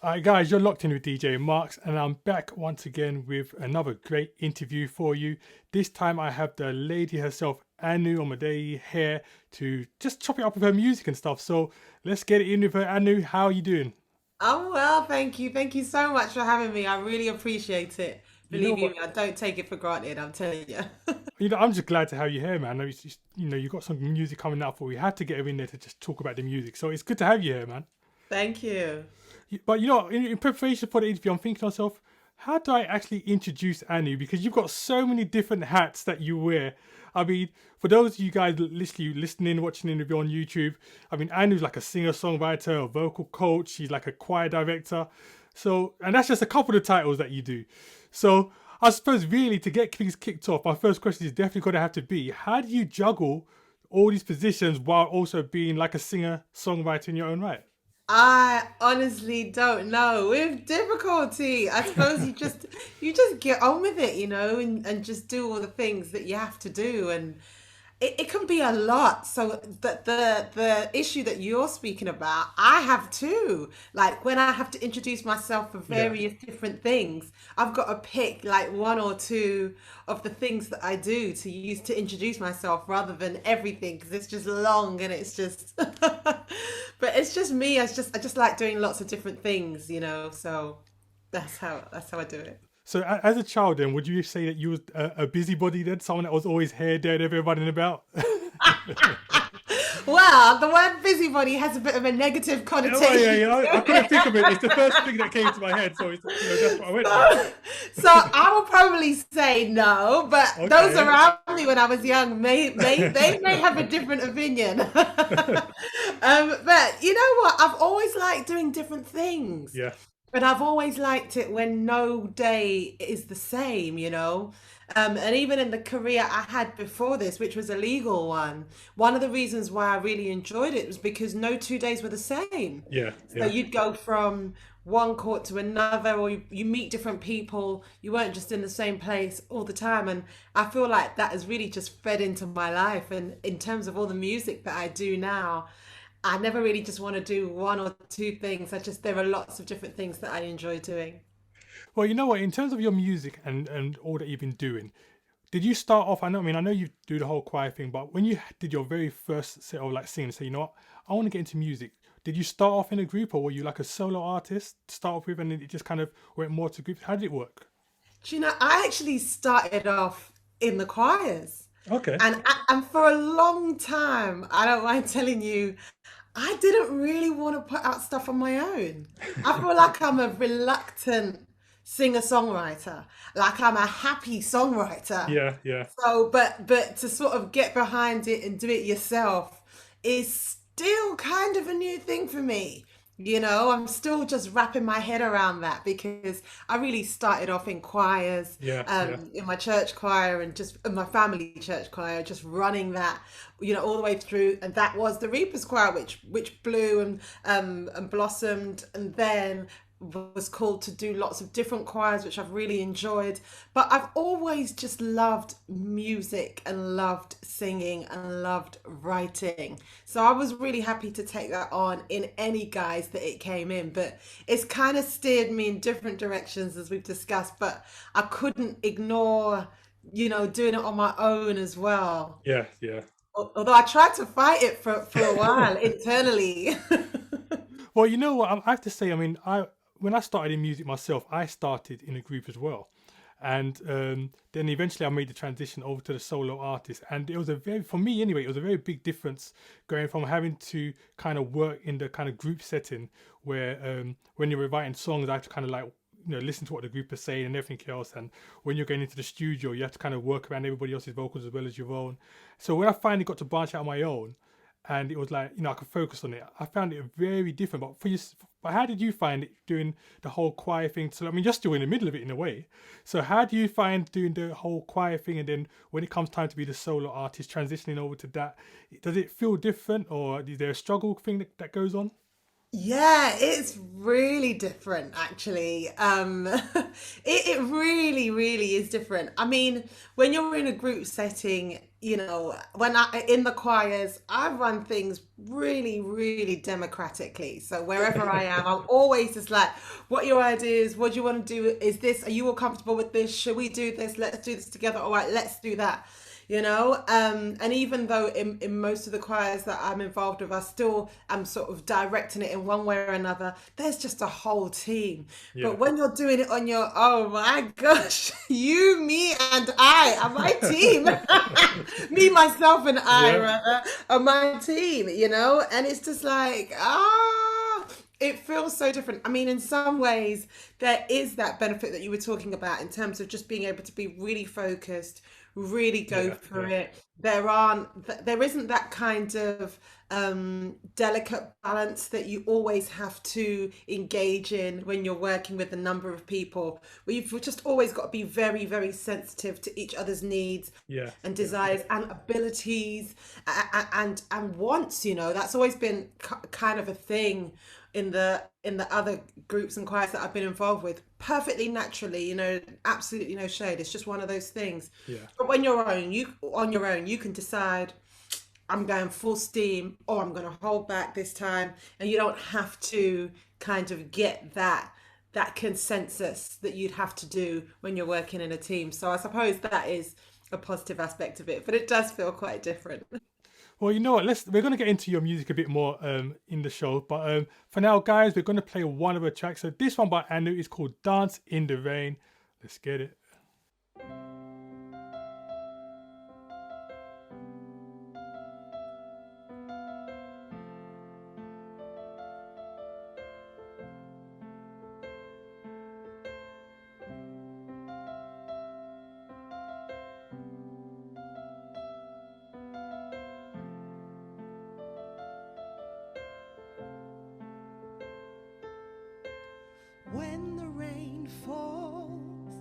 All right, guys, you're locked in with DJ Marx, and I'm back once again with another great interview for you. This time, I have the lady herself, Omideyi, here to just chop it up with her music and stuff. So let's get it in with her. Anu, how are you doing? Oh, well, thank you. Thank you so much for having me. I really appreciate it. You know Believe you what? me, I don't take it for granted, I'm telling you. I'm just glad to have you here, man. It's just, you got some music coming out for. We had to get her in there to just talk about the music. So it's good to have you here, man. Thank you. But in preparation for the interview, I'm thinking to myself, how do I actually introduce Anu? Because you've got so many different hats that you wear. I mean, for those of you guys literally listening, watching the interview on YouTube, I mean, Anu's like a singer-songwriter, a vocal coach. She's like a choir director. So, and that's just a couple of the titles that you do. So, I suppose really to get things kicked off, my first question is definitely going to have to be, how do you juggle all these positions while also being like a singer-songwriter in your own right? I honestly don't know. With difficulty, I suppose you just get on with it, and just do all the things that you have to do. And it can be a lot. So the issue that you're speaking about, I have too. Like when I have to introduce myself for Yeah. various different things, I've got to pick like one or two of the things that I do to use to introduce myself rather than everything because it's just long and it's just but it's just me. I just like doing lots of different things, so that's how I do it. So as a child, then, would you say that you was a busybody then, someone that was always here, there, and everybody and about? Well, the word busybody has a bit of a negative Oh yeah, connotation I to couldn't think of it. it. It's the first thing that came to my head, so that's what I went with. so, so I will probably say no, but those Okay. around me when I was young they may have a different opinion. But you know what? I've always liked doing different things. Yeah. But I've always liked it when no day is the same. And even in the career I had before this, which was a legal one of the reasons why I really enjoyed it was because no 2 days were the same. Yeah. So Yeah. you'd go from one court to another, or you meet different people. You weren't just in the same place all the time. And I feel like that has really just fed into my life. And in terms of all the music that I do now, I never really just want to do one or two things. There are lots of different things that I enjoy doing. Well, you know what? In terms of your music and all that you've been doing, did you start off? I know you do the whole choir thing, but when you did your very first set of like singing, say, you know what, I want to get into music. Did you start off in a group, or were you like a solo artist to start off with, and then it just kind of went more to groups? How did it work? Do you know, I actually started off in the choirs. Okay. And for a long time, I don't mind telling you, I didn't really want to put out stuff on my own. I feel like I'm a reluctant singer-songwriter. Like I'm a happy songwriter. Yeah. Yeah. So, but to sort of get behind it and do it yourself is still kind of a new thing for me. I'm still just wrapping my head around that because I really started off in choirs, Yeah. Yeah. in my church choir and just in my family church choir, just running that, all the way through. And that was the Reapers Choir, which blew and blossomed, and then was called to do lots of different choirs, which I've really enjoyed. But I've always just loved music and loved singing and loved writing. So I was really happy to take that on in any guise that it came in. But it's kind of steered me in different directions as we've discussed. But I couldn't ignore, doing it on my own as well. Yeah. Yeah. Although I tried to fight it for a while internally. Well, you know what? I have to say, I when I started in music myself, I started in a group as well, and then eventually I made the transition over to the solo artist, and it was for me anyway, it was a very big difference going from having to kind of work in the kind of group setting where when you were writing songs, I had to kind of like listen to what the group is saying and everything else, and when you're going into the studio, you have to kind of work around everybody else's vocals as well as your own. So when I finally got to branch out on my own, and it was like I could focus on it. I found it very different. But but how did you find it doing the whole choir thing? So you're still in the middle of it in a way. So how do you find doing the whole choir thing, and then when it comes time to be the solo artist, transitioning over to that, does it feel different, or is there a struggle thing that goes on? Yeah, it's really different actually. It really, really is different. I mean, when you're in a group setting, you know, when I in the choirs, I run things really, really democratically. So wherever I am, I'm always just like, what are your ideas? What do you want to do? Is this, are you all comfortable with this? Should we do this? Let's do this together. All right, let's do that. You know, and even though in most of the choirs that I'm involved with, I still am sort of directing it in one way or another. There's just a whole team. Yeah. But when you're doing it on your, oh my gosh, you, me, and I are my team. Me, myself, and I Yeah. rather are my team. You know, and it's just like it feels so different. I mean, in some ways, there is that benefit that you were talking about in terms of just being able to be really focused, really go Yeah. for Yeah. it. There isn't that kind of delicate balance that you always have to engage in when you're working with a number of people. We've just always got to be very, very sensitive to each other's needs Yeah. and Yeah. desires and abilities and wants. You know, that's always been kind of a thing in the other groups and choirs that I've been involved with, perfectly naturally, you know, absolutely no shade. It's just one of those things. Yeah. But when you're on your own, you can decide I'm going full steam or I'm going to hold back this time, and you don't have to kind of get that consensus that you'd have to do when you're working in a team. So I suppose that is a positive aspect of it, but it does feel quite different. Well, you know what? We're gonna get into your music a bit more in the show, but for now, guys, we're gonna play one of her tracks. So this one by Anu is called "Dance in the Rain." Let's get it. When the rain falls,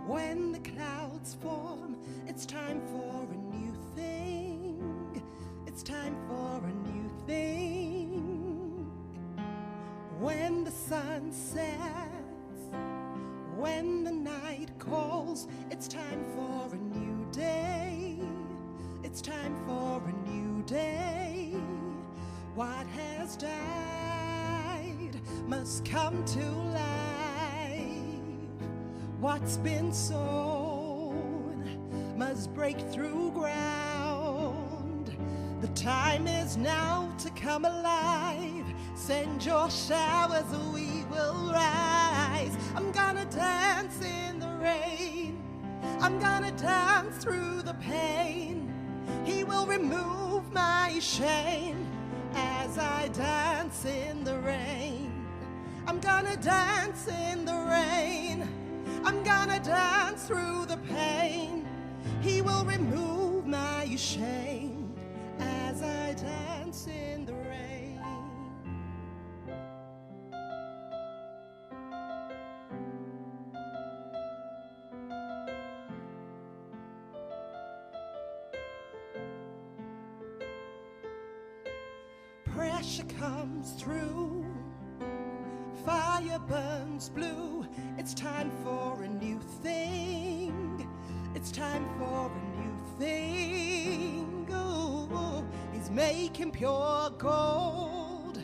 when the clouds form, it's time for a new thing. It's time for a new thing. When the sun sets, when the night calls, it's time for a new day. It's time for a new day. What has died must come to life. What's been sown must break through ground. The time is now to come alive. Send your showers, we will rise. I'm gonna dance in the rain. I'm gonna dance through the pain. He will remove my shame as I dance in the rain. I'm gonna dance in the rain. I'm gonna dance through the pain. He will remove my shame as I dance in the rain. Pressure comes through, fire burns blue. It's time for a new thing. It's time for a new thing. Ooh, he's making pure gold.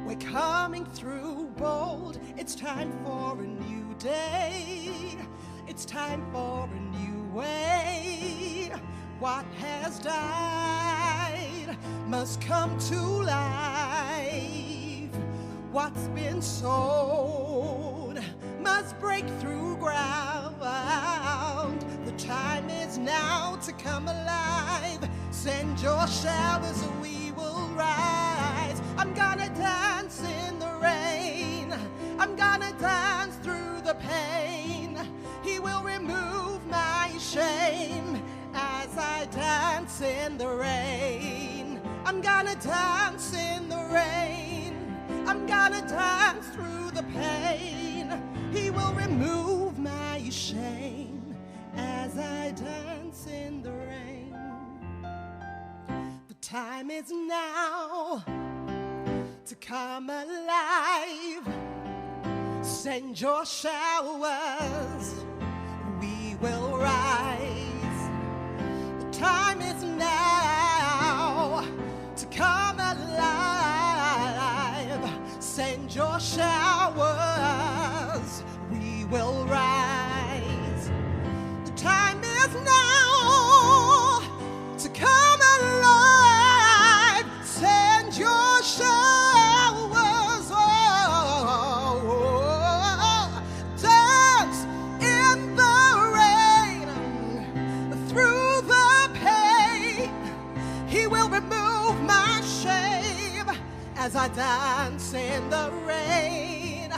We're coming through bold. It's time for a new day. It's time for a new way. What has died must come to life. What's been sown must break through ground. The time is now to come alive. Send your showers, we will rise. I'm gonna dance in the rain. I'm gonna dance through the pain. He will remove my shame as I dance in the rain. I'm gonna dance in the rain. I'm gonna dance through the pain. He will remove my shame as I dance in the rain. The time is now to come come alive. Send your showers, we will rise. The time is now to come alive. Send your showers, we will rise. The time is now to come alive. Send your showers, dance in the rain, through the pain. He will remove my shame as I dance in the rain,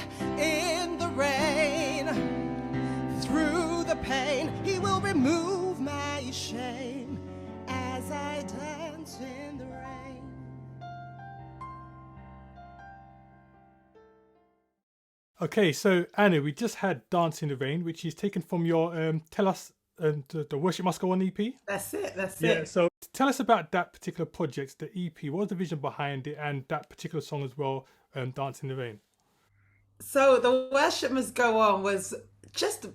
through the pain. He will remove my shame as I dance in the rain. Okay, so Anna, we just had Dance in the Rain, which is taken from your Tell Us the Worship Must Go On EP. That's it. Yeah, so tell us about that particular project, the EP. What was the vision behind it and that particular song as well, Dance in the Rain? So the Worship Must Go On was just,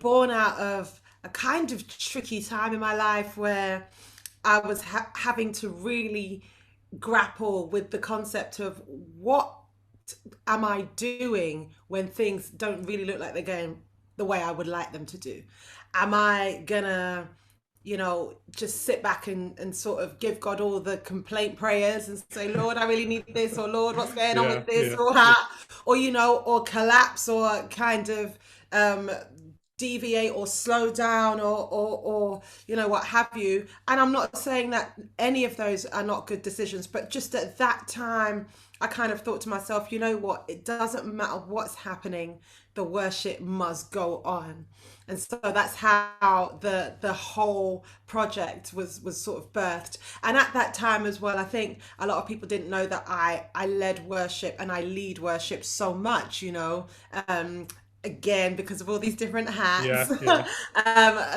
born out of a kind of tricky time in my life where I was having to really grapple with the concept of what am I doing when things don't really look like they're going the way I would like them to do? Am I gonna, just sit back and sort of give God all the complaint prayers and say, Lord, I really need this, or Lord, what's going on with this, or that, or, or collapse, or kind of deviate or slow down, or what have you. And I'm not saying that any of those are not good decisions, but just at that time I kind of thought to myself, you know what, it doesn't matter what's happening, the worship must go on. And so that's how the whole project was sort of birthed. And at that time as well, I think a lot of people didn't know that I led worship and I lead worship so much, again, because of all these different hats.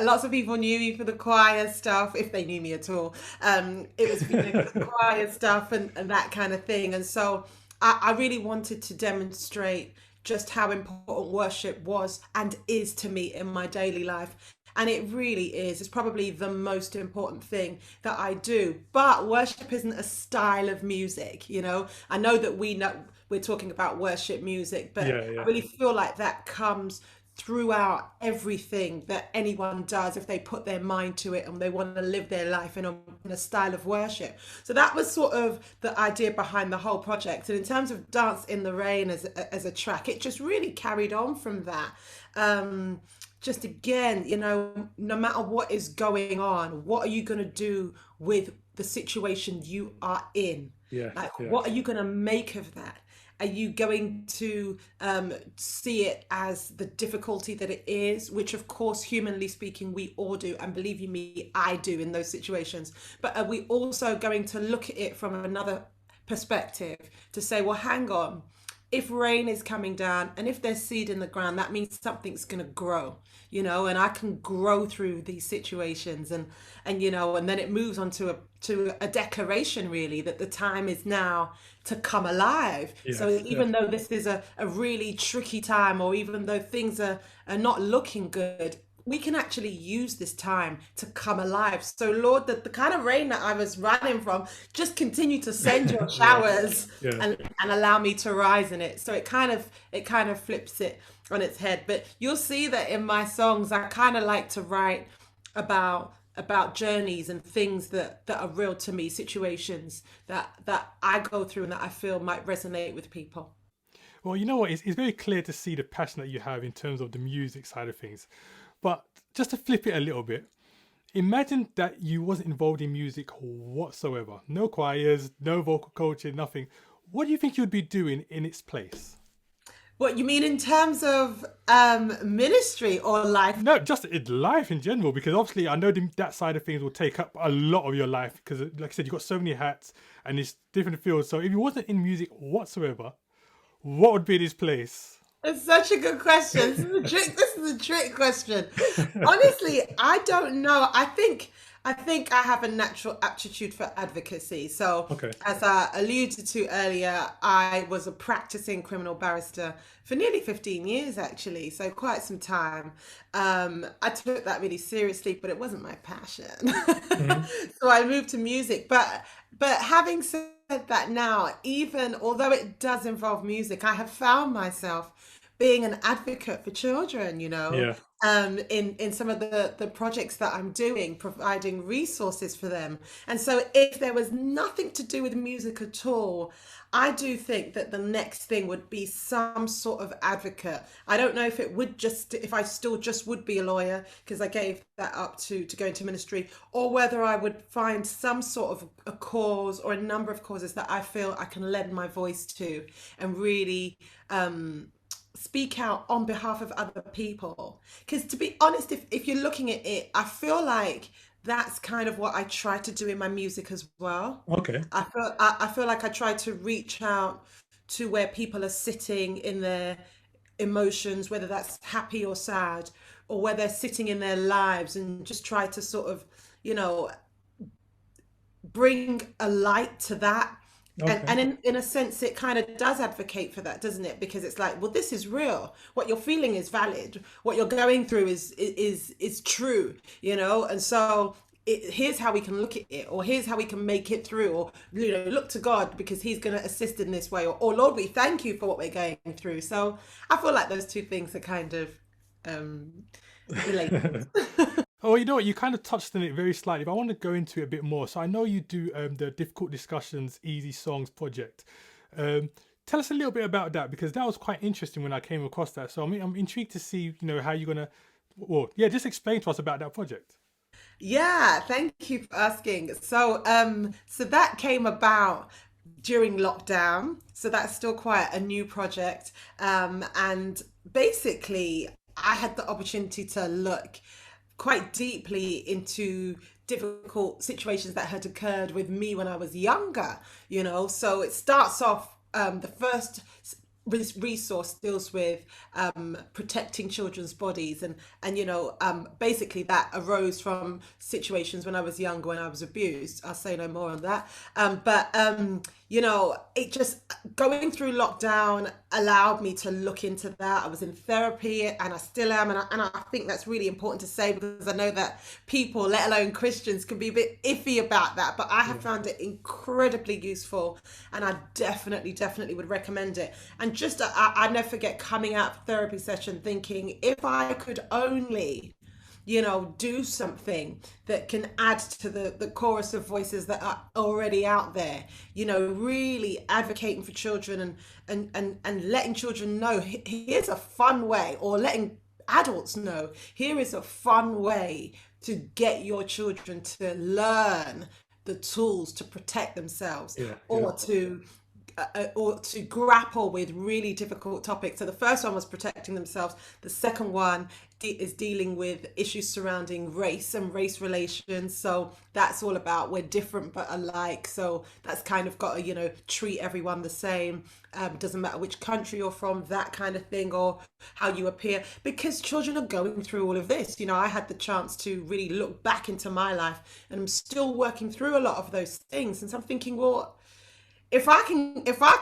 Lots of people knew me for the choir stuff, if they knew me at all. It was the choir stuff and that kind of thing. And so I really wanted to demonstrate just how important worship was and is to me in my daily life. And it really is. It's probably the most important thing that I do. But worship isn't a style of music, I know that we're talking about worship music, but I really feel like that comes throughout everything that anyone does if they put their mind to it and they want to live their life in a style of worship. So that was sort of the idea behind the whole project. And in terms of Dance in the Rain as a track, it just really carried on from that. Just again, no matter what is going on, what are you going to do with the situation you are in? What are you going to make of that? Are you going to see it as the difficulty that it is, which of course, humanly speaking, we all do, and believe you me, I do in those situations. But are we also going to look at it from another perspective to say, well, hang on, if rain is coming down and if there's seed in the ground, that means something's going to grow, and I can grow through these situations and then it moves on to a declaration really that the time is now to come alive. So even though this is a really tricky time, or even though things are not looking good, we can actually use this time to come alive. So Lord, the kind of rain that I was running from, just continue to send your showers and allow me to rise in it. So it kind of flips it on its head. But you'll see that in my songs, I kind of like to write about journeys and things that are real to me, situations that I go through and that I feel might resonate with people. Well, you know what, it's very clear to see the passion that you have in terms of the music side of things. But just to flip it a little bit, imagine that you wasn't involved in music whatsoever. No choirs, no vocal coaching, nothing. What do you think you'd be doing in its place? What you mean in terms of ministry or life? No, just in life in general, because obviously I know that side of things will take up a lot of your life because, like I said, you've got so many hats and it's different fields. So if you wasn't in music whatsoever, what would be this place? It's such a good question. This is a trick question. Honestly, I don't know. I think I think I have a natural aptitude for advocacy. So, Okay. as I alluded to earlier, I was a practicing criminal barrister for nearly 15 years, actually, so quite some time. I took that really seriously, but it wasn't my passion. Hmm. So I moved to music. But having said that now, even although it does involve music, I have found myself being an advocate for children, Yeah. in some of the projects that I'm doing, providing resources for them. And so if there was nothing to do with music at all, I do think that the next thing would be some sort of advocate. I don't know if it would just, if I still just would be a lawyer because I gave that up to go into ministry, or whether I would find some sort of a cause or a number of causes that I feel I can lend my voice to and really speak out on behalf of other people. Because to be honest, if you're looking at it, I feel like that's kind of what I try to do in my music as well. Okay. I feel like I try to reach out to where people are sitting in their emotions, whether that's happy or sad, or where they're sitting in their lives, and just try to sort of, you know, bring a light to that. Okay. And in a sense, it kind of does advocate for that, doesn't it? Because it's like, well, this is real. What you're feeling is valid. What you're going through is true, And so here's how we can look at it, or here's how we can make it through, or look to God because He's going to assist in this way, or Lord, we thank you for what we're going through. So I feel like those two things are kind of um, related. Oh, you know what? You kind of touched on it very slightly, but I want to go into it a bit more. So I know you do the Difficult Discussions, Easy Songs project. Tell us a little bit about that, because that was quite interesting when I came across that. So I'm intrigued to see, how you're gonna. Well, yeah, just explain to us about that project. Yeah, thank you for asking. So that came about during lockdown. So that's still quite a new project. And basically, I had the opportunity to look quite deeply into difficult situations that had occurred with me when I was younger. So it starts off, the first resource deals with protecting children's bodies, and basically that arose from situations when I was younger, when I was abused. I'll say no more on that. But it just, going through lockdown allowed me to look into that. I was in therapy, and I still am, and I think that's really important to say, because I know that people, let alone Christians, can be a bit iffy about that, but I have found it incredibly useful, and I definitely would recommend it. And just I never forget coming out of therapy session thinking, if I could only do something that can add to the chorus of voices that are already out there, really advocating for children, and letting children know, here's a fun way, or letting adults know, here is a fun way to get your children to learn the tools to protect themselves, Yeah, yeah, or to grapple with really difficult topics. So the first one was protecting themselves. The second one is dealing with issues surrounding race and race relations. So that's all about we're different but alike. So that's kind of got to, treat everyone the same. Doesn't matter which country you're from, that kind of thing, or how you appear, because children are going through all of this. I had the chance to really look back into my life, and I'm still working through a lot of those things. And so I'm thinking, well, if I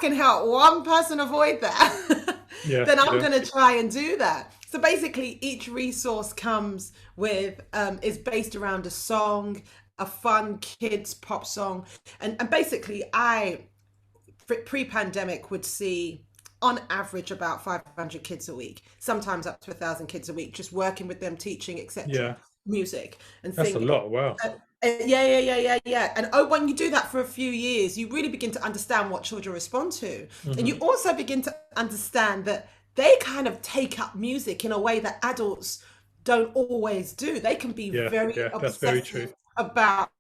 can help one person avoid that, yeah, then I'm yeah. going to try and do that. So basically, each resource comes with is based around a song, a fun kids pop song, and basically I pre-pandemic would see on average about 500 kids a week, sometimes up to 1,000 kids a week, just working with them, teaching, etc. Yeah, Music and that's a singing. lot. Wow. Yeah. And when you do that for a few years, you really begin to understand what children respond to. And you also begin to understand that they kind of take up music in a way that adults don't always do. They can be Yeah, very yeah, that's very obsessive true. about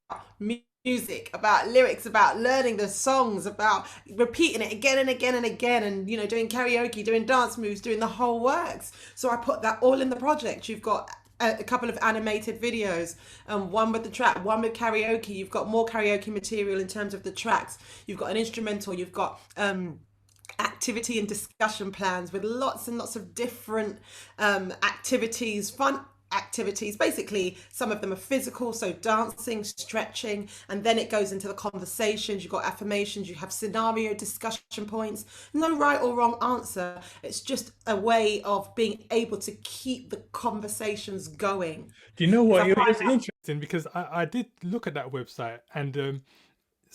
music, about lyrics, about learning the songs, about repeating it again and again and again, and doing karaoke, doing dance moves, doing the whole works. So I put that all in the project. You've got a couple of animated videos, one with the track, one with karaoke. You've got more karaoke material in terms of the tracks. You've got an instrumental. You've got activity and discussion plans with lots and lots of different activities, fun activities. Basically, some of them are physical, so dancing, stretching, and then it goes into the conversations. You've got affirmations, you have scenario discussion points. No right or wrong answer. It's just a way of being able to keep the conversations going. Do you know what? I find It's that- interesting because I did look at that website, and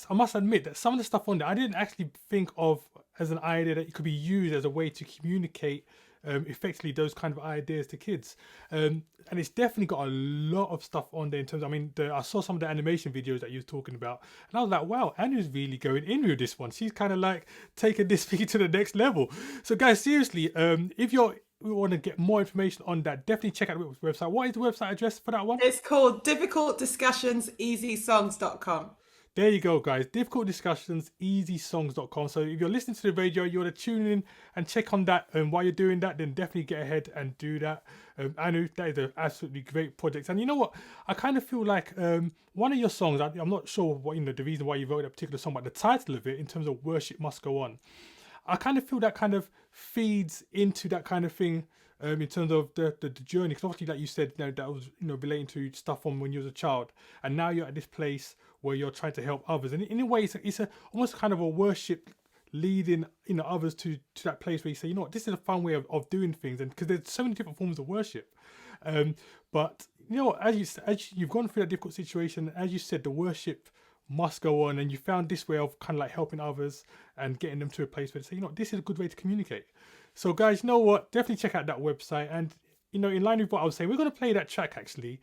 I must admit that some of the stuff on there I didn't actually think of as an idea that it could be used as a way to communicate effectively those kind of ideas to kids. And it's definitely got a lot of stuff on there in terms of, I mean, I saw some of the animation videos that you were talking about, and I was like, wow, Anu's really going in with this one. She's kind of like taking this thing to the next level. So guys, seriously, if we want to get more information on that, definitely check out the website. What is the website address for that one? It's called Difficult Discussions EasySongs.com. There you go, guys. Difficult Discussions, EasySongs.com. So if you're listening to the radio, you want to tune in and check on that. And while you're doing that, then definitely get ahead and do that. Anu, that is an absolutely great project. And you know what? I kind of feel like one of your songs, I'm not sure what the reason why you wrote that particular song, but the title of it, in terms of Worship Must Go On, I kind of feel that kind of feeds into that kind of thing. In terms of the journey, because obviously, like you said, that was relating to stuff from when you was a child, and now you're at this place where you're trying to help others, and in a way, it's almost kind of a worship leading others to that place where you say, this is a fun way of doing things, and because there's so many different forms of worship, but as you've gone through that difficult situation, as you said, the worship must go on, and you found this way of kind of like helping others and getting them to a place where they say, this is a good way to communicate. So guys, you know what? Definitely check out that website. And, in line with what I was saying, we're going to play that track actually.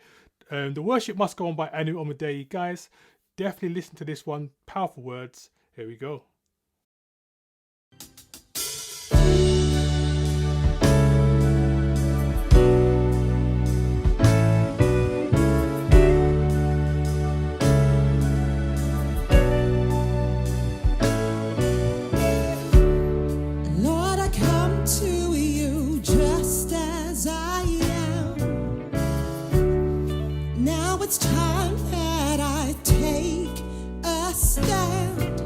The Worship Must Go On by Anu Omideyi. Guys, definitely listen to this one. Powerful words. Here we go. It's time that I take a stand.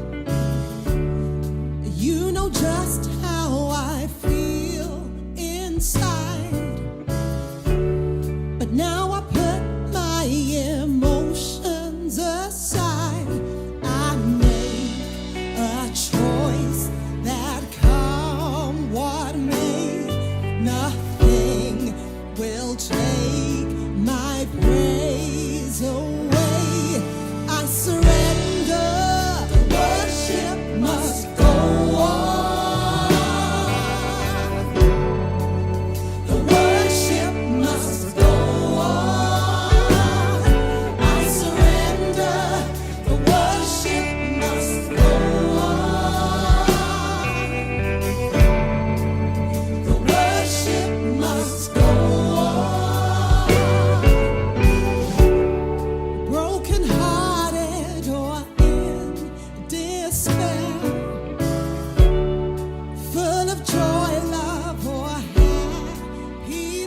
You know just how I feel inside. But now I put my emotions aside. I make a choice that come what may. Nothing will take my praise away. I surrender. The worship must go on. The worship must go on. I surrender. The worship must go on. The worship must go on. Broken-hearted or in despair, full of joy, love, or happiness.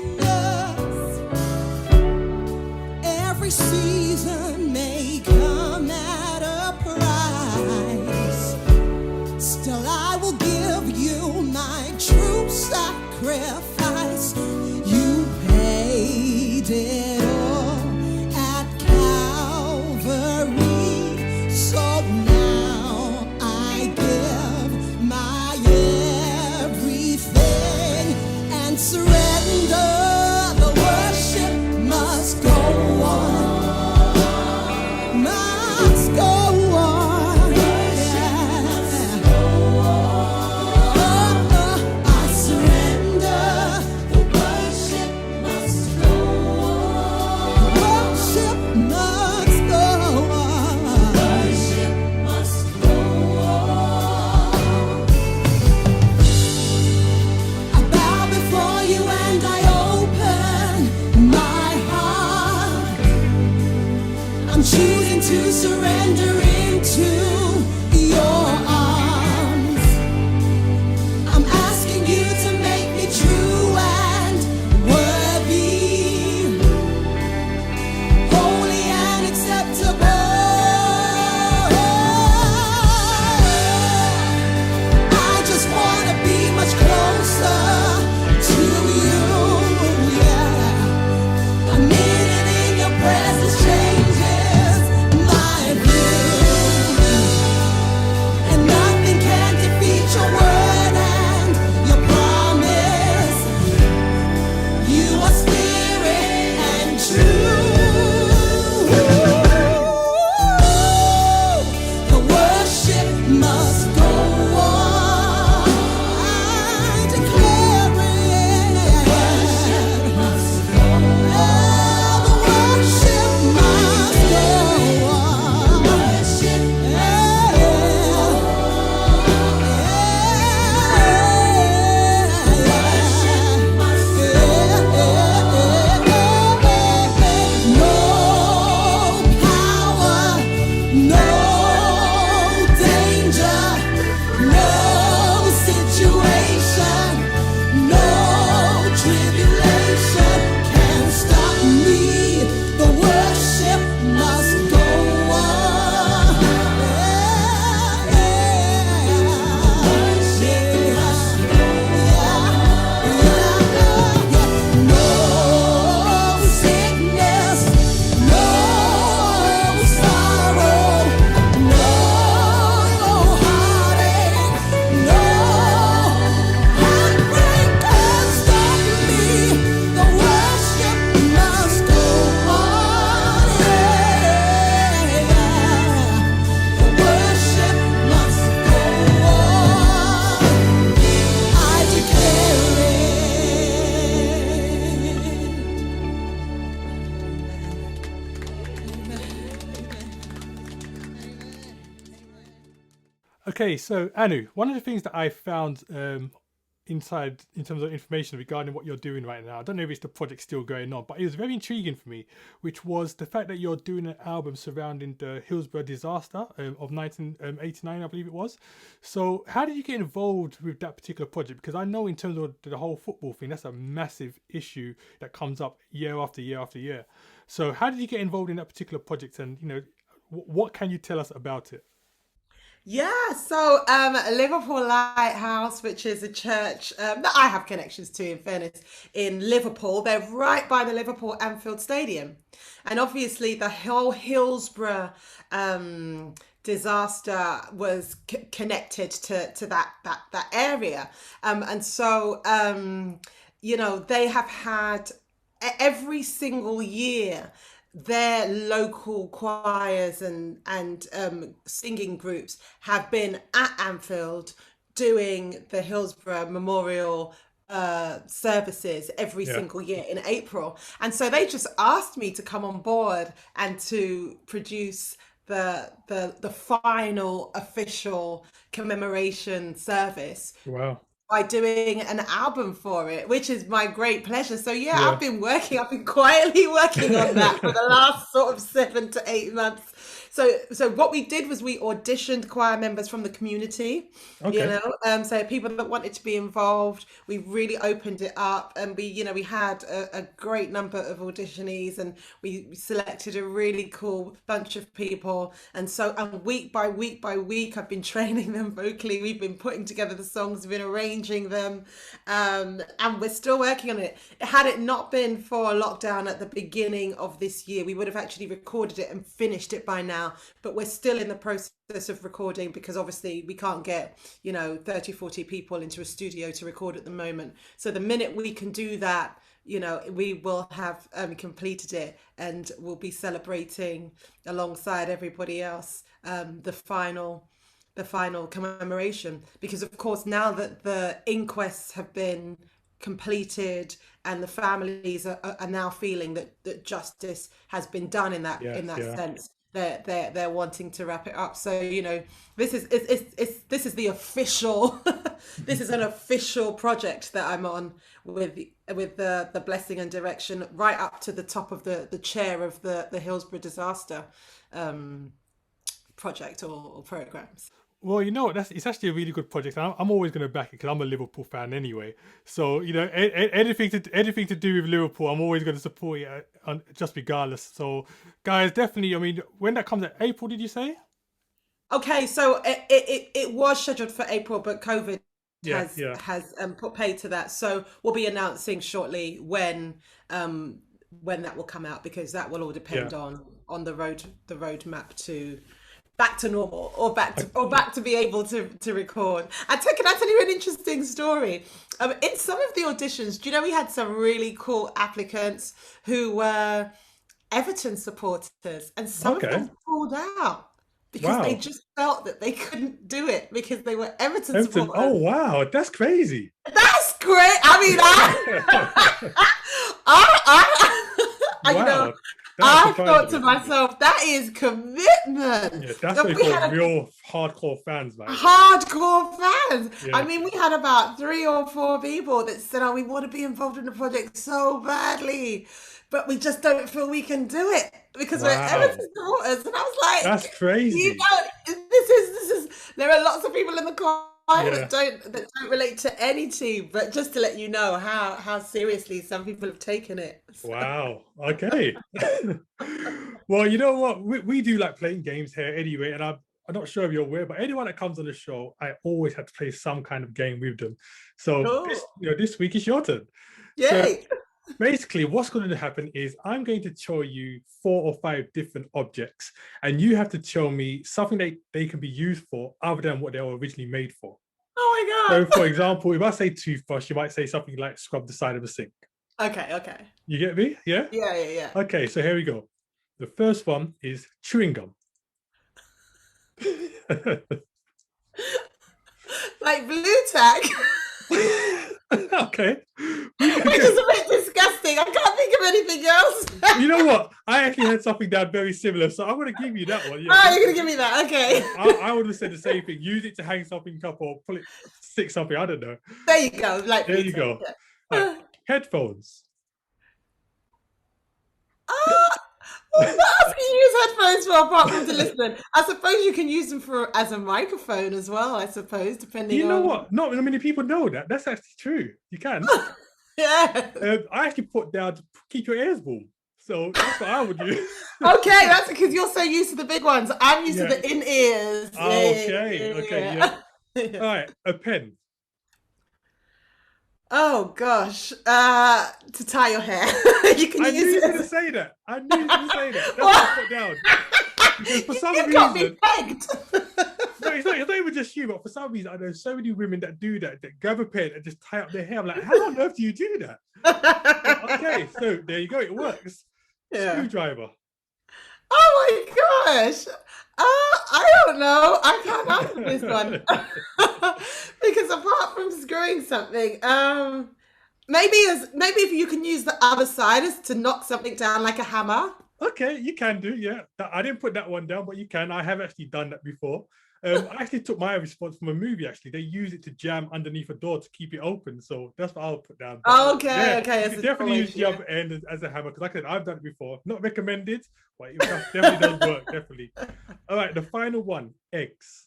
Every season may come at a price. Still, I will give you my true sacrifice. You paid it all at Calvary. So now I give my everything and surrender. The worship must go on. Must go on. I surrender. The worship must go on. Worship must go on. Worship must go on. I bow before you and I open my heart. I'm choosing to surrender into your arms. I'm asking you to make me true and worthy, holy and acceptable. I just want to be much closer to you, yeah. I Okay, so Anu, one of the things that I found inside in terms of information regarding what you're doing right now, I don't know if it's the project still going on, but it was very intriguing for me, which was the fact that you're doing an album surrounding the Hillsborough disaster of 1989, I believe it was. So how did you get involved with that particular project? Because I know in terms of the whole football thing, that's a massive issue that comes up year after year after year. So how did you get involved in that particular project, and what can you tell us about it? Yeah, so Liverpool Lighthouse, which is a church that I have connections to, in fairness, in Liverpool. They're right by the Liverpool Anfield Stadium. And obviously, the whole Hillsborough disaster was connected to that area. And so, they have had every single year their local choirs and singing groups have been at Anfield doing the Hillsborough Memorial services every single year in April. And so they just asked me to come on board and to produce the final official commemoration service. Wow. By doing an album for it, which is my great pleasure. So yeah, I've been quietly working on that for the last sort of 7 to 8 months. So what we did was we auditioned choir members from the community, so people that wanted to be involved. We really opened it up, and we had a great number of auditionees, and we selected a really cool bunch of people. And so week by week by week, I've been training them vocally. We've been putting together the songs, we've been arranging them, and we're still working on it. Had it not been for lockdown at the beginning of this year, we would have actually recorded it and finished it by now. But we're still in the process of recording, because obviously we can't get 30, 40 people into a studio to record at the moment. So the minute we can do that, we will have completed it, and we'll be celebrating alongside everybody else the final commemoration. Because of course, now that the inquests have been completed and the families are now feeling that justice has been done in that sense, they're wanting to wrap it up. So this is the official this is an official project that I'm on with the blessing and direction, right up to the top of the chair of the Hillsborough disaster project or programs. Well, it's actually a really good project. I'm always going to back it because I'm a Liverpool fan anyway. So anything to do with Liverpool, I'm always going to support it, just regardless. So, guys, definitely. I mean, when that comes out, April, did you say? Okay, so it was scheduled for April, but COVID has put paid to that. So we'll be announcing shortly when that will come out, because that will all depend on the roadmap to back to normal, or back to be able to record. Can I tell you an interesting story? In some of the auditions, we had some really cool applicants who were Everton supporters, and some of them pulled out because they just felt that they couldn't do it because they were Everton supporters. Oh wow, that's crazy. That's great. I mean, I thought to myself, that is commitment. Yeah, that's what we call real hardcore fans, man. Hardcore fans. Yeah. I mean, we had about 3 or 4 people that said, "Oh, we want to be involved in the project so badly, but we just don't feel we can do it because we're Everton supporters." And I was like, "That's crazy." This is. There are lots of people in the choir that don't relate to any team, but just to let you know how seriously some people have taken it. So. Wow. Okay. Well, you know what? We do like playing games here anyway, and I'm not sure if you're aware, but anyone that comes on the show, I always have to play some kind of game with them. So this week is your turn. Yay! So basically, what's going to happen is I'm going to show you 4 or 5 different objects, and you have to tell me something they can be used for other than what they were originally made for. Oh my God. So, for example, if I say toothbrush, you might say something like scrub the side of a sink. Okay. You get me? Yeah? Yeah. Okay, so here we go. The first one is chewing gum. Like blue tack. Okay. Which is a bit disgusting. I can't think of anything anything else? You know what? I actually had something down very similar, so I'm going to give you that one. Yeah. Oh, you're going to give me that? Okay. I would have said the same thing. Use it to hang something up or pull it, stick something. I don't know. There you go. Like There you go. Yeah. Right. Headphones. What else can you use headphones for apart from to listen? I suppose you can use them for as a microphone as well, I suppose, depending You know on... what? Not many people know that. That's actually true. You can. Yeah. I actually put down to keep your ears warm. So that's what I would use. Okay, that's because you're so used to the big ones. I'm used to the in-ears. Okay. Yeah. All right, a pen. Oh gosh, to tie your hair. You can I knew use you it. were going to say that. I knew you were going to say that. That's what I put down. Because for some You got me reason, pegged. no, it's not even just you, but for some reason, I know so many women that do that grab a pen and just tie up their hair. I'm like, how on earth do you do that? Okay, so there you go. It works. Yeah. Screwdriver. Oh my gosh. I don't know. I can't answer this one. Because apart from screwing something, maybe if you can use the other side as to knock something down like a hammer. Okay, you can do, yeah. I didn't put that one down, but you can. I have actually done that before. I actually took my response from a movie, actually. They use it to jam underneath a door to keep it open. So that's what I'll put down. But, Okay. You can definitely use the other end as a hammer, because like I said, I've done it before. Not recommended, but it definitely does work, definitely. All right, the final one, eggs.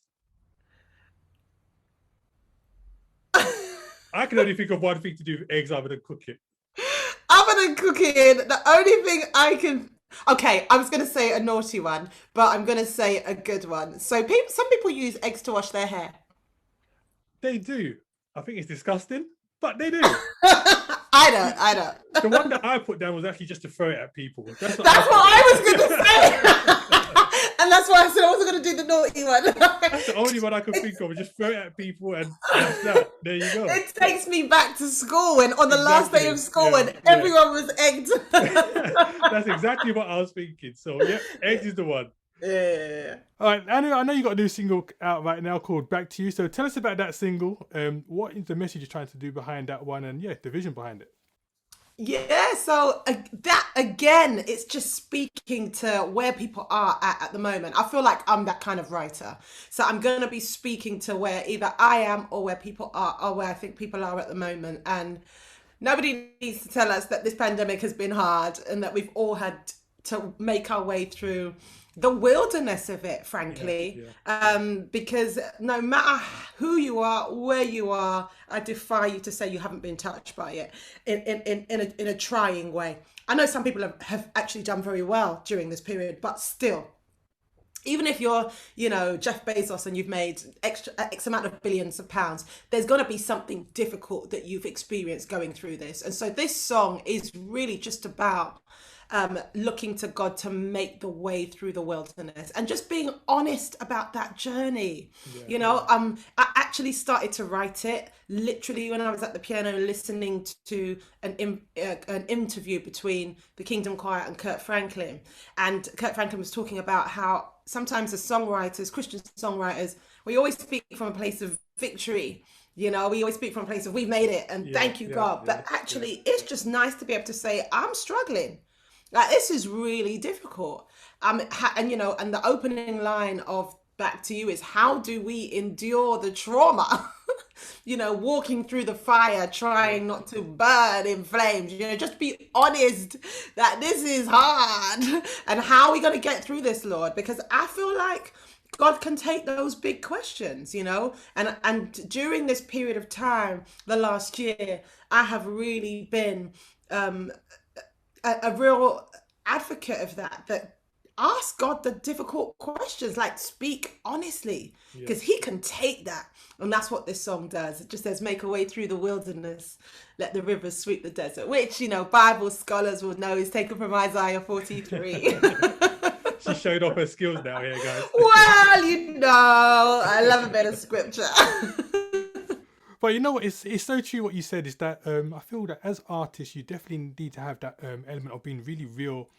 I can only think of one thing to do with eggs other than cook it. Other than cooking, the only thing I can... Okay, I was going to say a naughty one, but I'm going to say a good one. So some people use eggs to wash their hair. They do. I think it's disgusting, but they do. I don't. The one that I put down was actually just to throw it at people. That's what I was going to say. And that's why I said I wasn't going to do the naughty one. That's the only one I could think of. Just throw it at people and that's that. There you go. It takes me back to school and on the last day of school when everyone was egged. That's exactly what I was thinking. So yeah, eggs is the one. Yeah. All right, I know you got a new single out right now called Back to You. So tell us about that single. What is the message you're trying to do behind that one, and the vision behind it? Yeah, so that again, it's just speaking to where people are at the moment. I feel like I'm that kind of writer. So I'm going to be speaking to where either I am or where people are, or where I think people are at the moment. And nobody needs to tell us that this pandemic has been hard and that we've all had to make our way through the wilderness of it, frankly, because no matter who you are, where you are, I defy you to say you haven't been touched by it in a trying way. I know some people have actually done very well during this period, but still, even if you're, Jeff Bezos and you've made X amount of billions of pounds, there's going to be something difficult that you've experienced going through this. And so this song is really just about looking to God to make the way through the wilderness and just being honest about that journey. I actually started to write it literally when I was at the piano listening to an interview between the Kingdom Choir and Kurt Franklin. And Kurt Franklin was talking about how sometimes as songwriters, Christian songwriters, we always speak from a place of victory. We always speak from a place of we've made it and thank you, God. But actually, it's just nice to be able to say, I'm struggling. Like, this is really difficult. And the opening line of Back to You is, how do we endure the trauma? Walking through the fire, trying not to burn in flames. Just be honest that this is hard. And how are we going to get through this, Lord? Because I feel like God can take those big questions, and during this period of time, the last year, I have really been a real advocate of that ask God the difficult questions, like speak honestly, because he can take that. And that's what this song does. It just says, make a way through the wilderness, let the rivers sweep the desert, which, Bible scholars will know is taken from Isaiah 43. She showed off her skills now here, guys. Well, I love a bit of scripture. But you know what? It's so true what you said, is that I feel that as artists, you definitely need to have that element of being really real,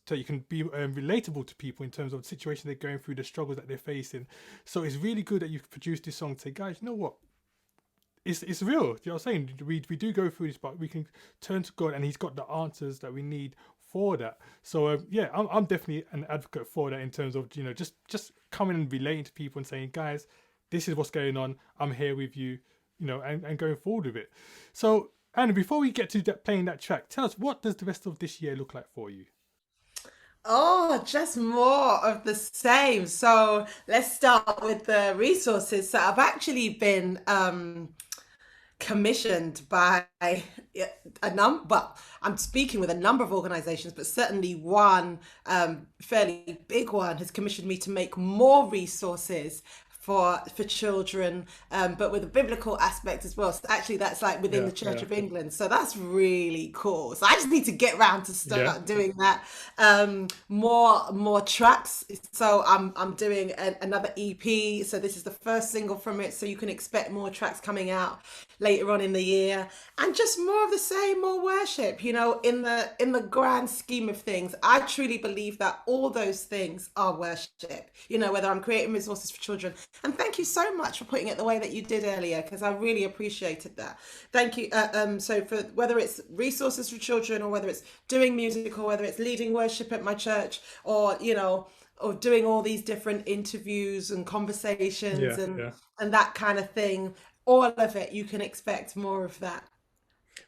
so you can be relatable to people in terms of the situation they're going through, the struggles that they're facing. So it's really good that you've produced this song to say, guys, you know what? It's real. You know what I'm saying? We do go through this, but we can turn to God and he's got the answers that we need for that. So yeah, I'm definitely an advocate for that in terms of, you know, just coming and relating to people and saying, guys, this is what's going on. I'm here with you, you know, and going forward with it. So Anna, before we get to playing that track, tell us, what does the rest of this year look like for you? Oh, just more of the same. So let's start with the resources. So I've actually been commissioned by well, I'm speaking with a number of organizations, but certainly one fairly big one has commissioned me to make more resources for children, but with a biblical aspect as well. So actually that's like within the Church of England. So that's really cool. So I just need to get around to start doing that. More tracks. So I'm doing another EP. So this is the first single from it. So you can expect more tracks coming out later on in the year, and just more of the same, more worship. You know, in the grand scheme of things, I truly believe that all those things are worship. You know, whether I'm creating resources for children, and thank you so much for putting it the way that you did earlier, because I really appreciated that. Thank you. So for whether it's resources for children, or whether it's doing music, or whether it's leading worship at my church, or, you know, or doing all these different interviews and conversations and that kind of thing, all of it, you can expect more of that.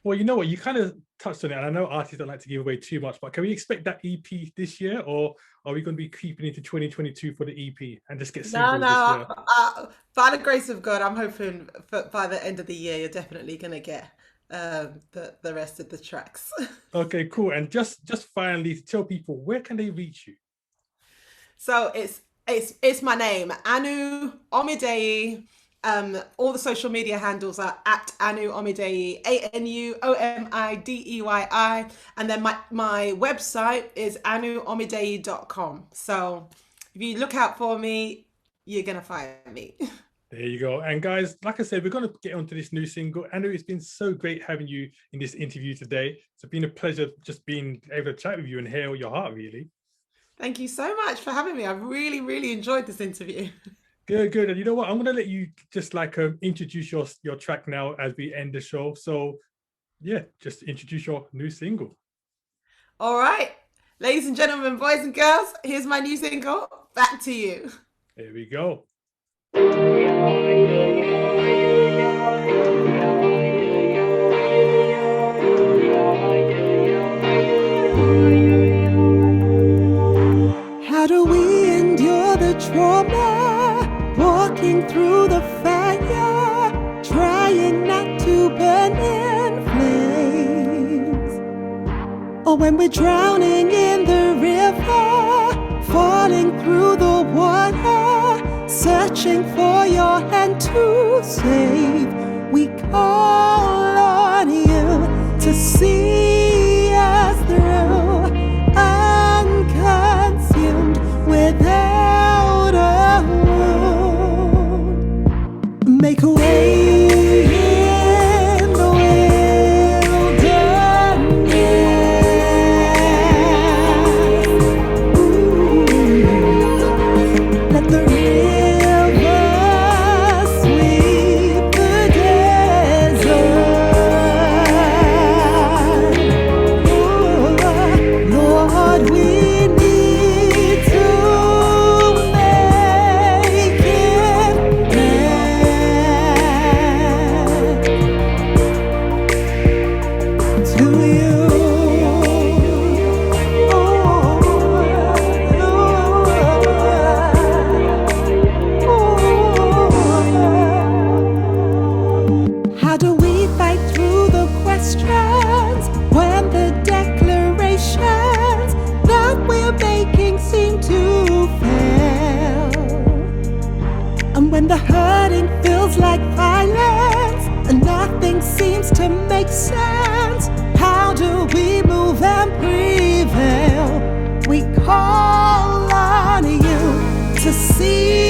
Well, you know what, you kind of touched on it, and I know artists don't like to give away too much, but can we expect that EP this year, or are we going to be creeping into 2022 for the EP and just get singles this year? By the grace of God, I'm hoping by the end of the year, you're definitely going to get the rest of the tracks. Okay, cool. And just finally, to tell people, where can they reach you? So it's my name, Anu Omideyi. All the social media handles are at Anu Omideyi, ANUOMIDEYI, and then my website is anuomideyi.com. So if you look out for me, you're gonna find me. There you go. And guys, like I said, we're going to get onto this new single. Anu, it's been so great having you in this interview today. It's been a pleasure just being able to chat with you and hear your heart, really. Thank you so much for having me. I've really, really enjoyed this interview. Good. And you know what? I'm going to let you just like introduce your track now as we end the show. So yeah, just introduce your new single. All right. Ladies and gentlemen, boys and girls, here's my new single, Back to You. There we go. How do we endure the trauma, walking through the fire, trying not to burn in flames? Or when we're drowning in the river, falling through the water, searching for your hand to save, we call on you to see us through, unconsumed without a wound. Make a way in the wilderness. Let the river sweep the desert. Lord, we need to make it back to you. How do we fight through the questions when the declarations that we're making seem to fail? And when the hurting feels like violence and nothing seems to make sense, how do we move and prevail? We call on you to see